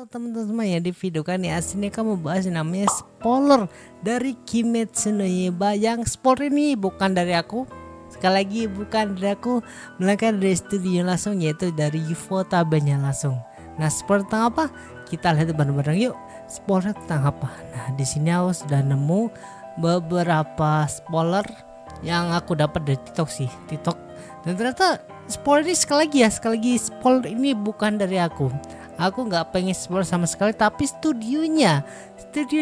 teman-teman ya, di video kali ini aslinya kamu bahas namanya spoiler dari Kimetsu no Yaiba. Yang spoiler ini bukan dari aku, sekali lagi bukan dari aku, melainkan dari studio langsung, yaitu dari Ufotable-nya langsung. Nah, spoiler tentang apa? Kita lihat bareng-bareng yuk. Spoiler tentang apa? Nah, di sini aku sudah nemu beberapa spoiler yang aku dapat dari TikTok. Dan ternyata spoiler ini sekali lagi spoiler ini bukan dari aku nggak pengen spoiler sama sekali, tapi studio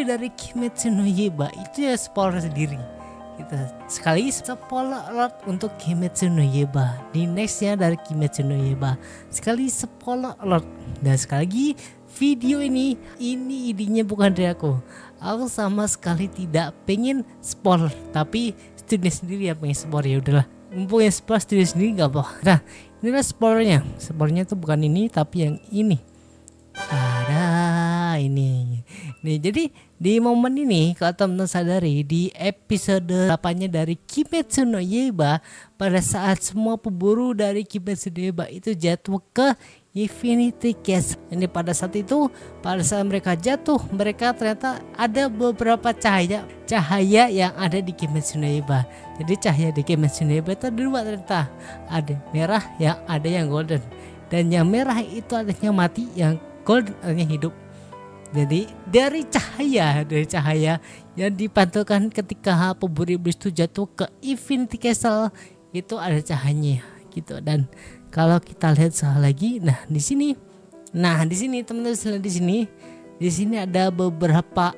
dari Kimetsu no Yaiba itu ya spoiler sendiri. Kita sekali spoiler alert untuk Kimetsu no Yaiba, di nextnya dari Kimetsu no Yaiba sekali spoiler alert. Dan sekali lagi video ini idenya bukan dari aku sama sekali tidak pengen spoiler, tapi studio sendiri yang pengen spoiler. Ya udahlah, mumpung yang spoiler studio sendiri nggak apa. Nah, inilah spoilernya tuh bukan ini tapi yang ini. Ada ini. Nih, jadi di momen ini kalau teman-teman sadari, di episode 8-nya dari Kimetsu no Yaiba, pada saat semua pemburu dari Kimetsu no Yaiba itu jatuh ke Infinity Castle. Ini pada saat mereka jatuh, mereka ternyata ada beberapa cahaya yang ada di Kimetsu no Yaiba. Jadi cahaya di Kimetsu no Yaiba itu dua ternyata, ada merah, yang ada yang golden. Dan yang merah itu artinya mati, yang golden artinya hidup. Jadi dari cahaya yang dipantulkan ketika pemburu iblis itu jatuh ke Infinity Castle, itu ada cahayanya gitu. Dan kalau kita lihat sekali lagi, di sini teman-teman lihat di sini ada beberapa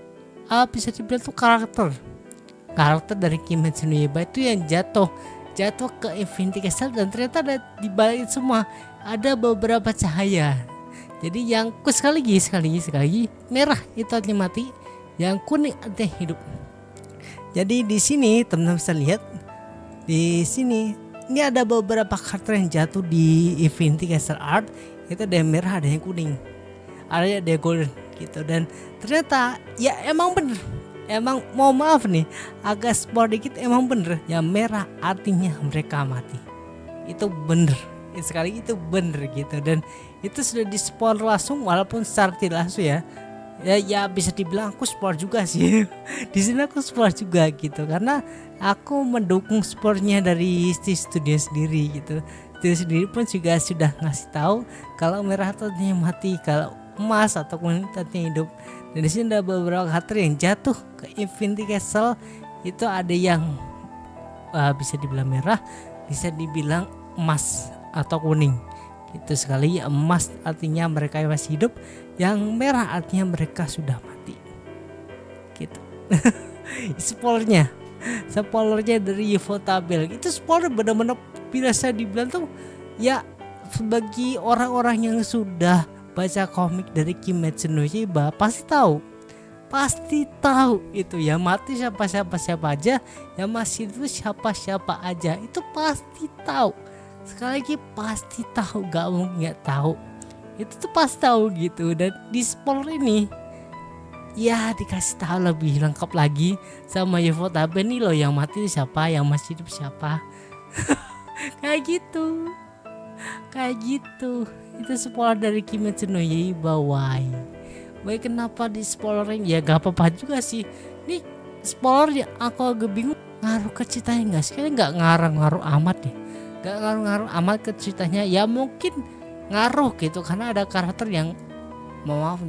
bisa dibilang tuh karakter dari Kimetsu no Yaiba itu yang jatuh ke Infinity Castle. Dan ternyata ada di balik semua ada beberapa cahaya. Jadi yang sekali lagi merah itu artinya mati, yang kuning artinya hidup. Jadi di sini teman-teman bisa lihat, di sini ini ada beberapa karakter yang jatuh di Infinity Castle Art. Itu ada yang merah, ada yang kuning, ada yang golden gitu. Dan ternyata ya emang bener, emang mau maaf nih agak spoiler dikit, emang bener yang merah artinya mereka mati. Itu bener, sekali itu bener gitu. Dan itu sudah di spoiler langsung, walaupun secara tidak langsung ya bisa dibilang aku spoiler juga sih. Di sini aku spoiler juga gitu, karena aku mendukung spoilernya dari studio sendiri gitu. Studio sendiri pun juga sudah ngasih tahu kalau merah artinya mati, kalau emas atau kuning artinya hidup. Dan di sini ada beberapa karakter yang jatuh ke Infinity Castle. Itu ada yang bisa dibilang merah, bisa dibilang emas atau kuning. Itu sekali, emas artinya mereka masih hidup, yang merah artinya mereka sudah mati. Gitu. Spoilernya dari Ufotable. Itu spoiler benar-benar biasa dibilang tuh ya, bagi orang-orang yang sudah baca komik dari Kimetsu no Yaiba pasti tahu itu ya, mati siapa aja, yang masih itu siapa aja, itu pasti tahu. Sekali lagi pasti tahu, gak mungkin gak tahu, itu tuh pasti tahu gitu. Dan di spoiler ini ya dikasih tahu lebih lengkap lagi sama Ufotable nih loh, yang mati siapa, yang masih hidup siapa. kayak gitu. Itu spoiler dari Kimetsu no Yaiba. Why kenapa di spoilerin? Ya gak apa-apa juga sih. Ini spoiler ya, aku agak bingung ngaruh ke ceritanya gak sih? Kayaknya gak ngaruh amat deh. Gak ngaruh amat ke ceritanya. Ya mungkin ngaruh gitu, karena ada karakter yang maaf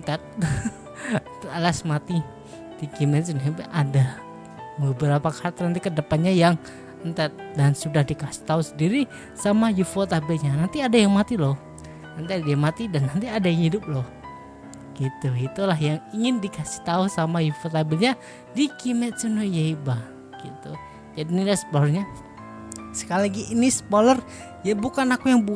alas mati di Kimetsu no Yaiba. Ada beberapa karakter nanti ke depannya yang entet, dan sudah dikasih tahu sendiri sama Ufotable-nya. Nanti ada yang mati loh, dan nanti ada yang hidup loh. Gitu. Itulah yang ingin dikasih tahu sama Ufotable-nya di Kimetsu no Yaiba gitu. Jadi ini spoilernya. Sekali lagi ini spoiler ya, bukan aku yang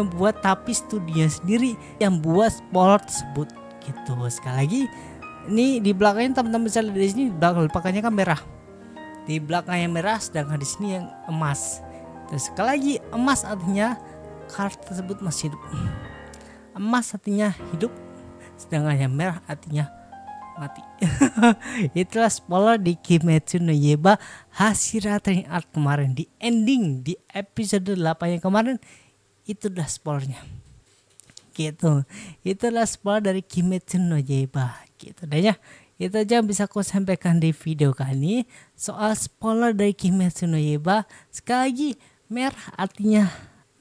buat, tapi studio sendiri yang buat spoiler tersebut gitu. Sekali lagi ini di belakangnya teman-teman bisa lihat, di sini belakangnya kan merah, di belakangnya merah, sedangkan di sini yang emas. Terus sekali lagi emas artinya karakter tersebut masih hidup, emas artinya hidup, sedangkan yang merah artinya mati. Itulah spoiler di Kimetsu no Yaiba Hashira Training Art kemarin, di ending di episode 8 yang kemarin. Itu udah spoilernya gitu. Itulah spoiler dari Kimetsu no Yaiba gitu deh ya. Itu aja yang bisa aku sampaikan di video kali ini soal spoiler dari Kimetsu no Yaiba. Sekali lagi, merah artinya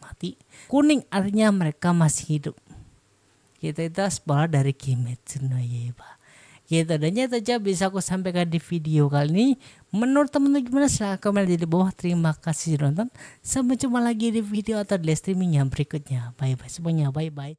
mati, kuning artinya mereka masih hidup. Gitu, itu spoiler dari Kimetsu no Yaiba. Gitu, dan itu aja bisa aku sampaikan di video kali ini. Menurut teman-teman gimana? Silahkan komen di bawah. Terima kasih sudah nonton. Sampai jumpa lagi di video atau di streaming yang berikutnya. Bye bye semuanya, bye bye.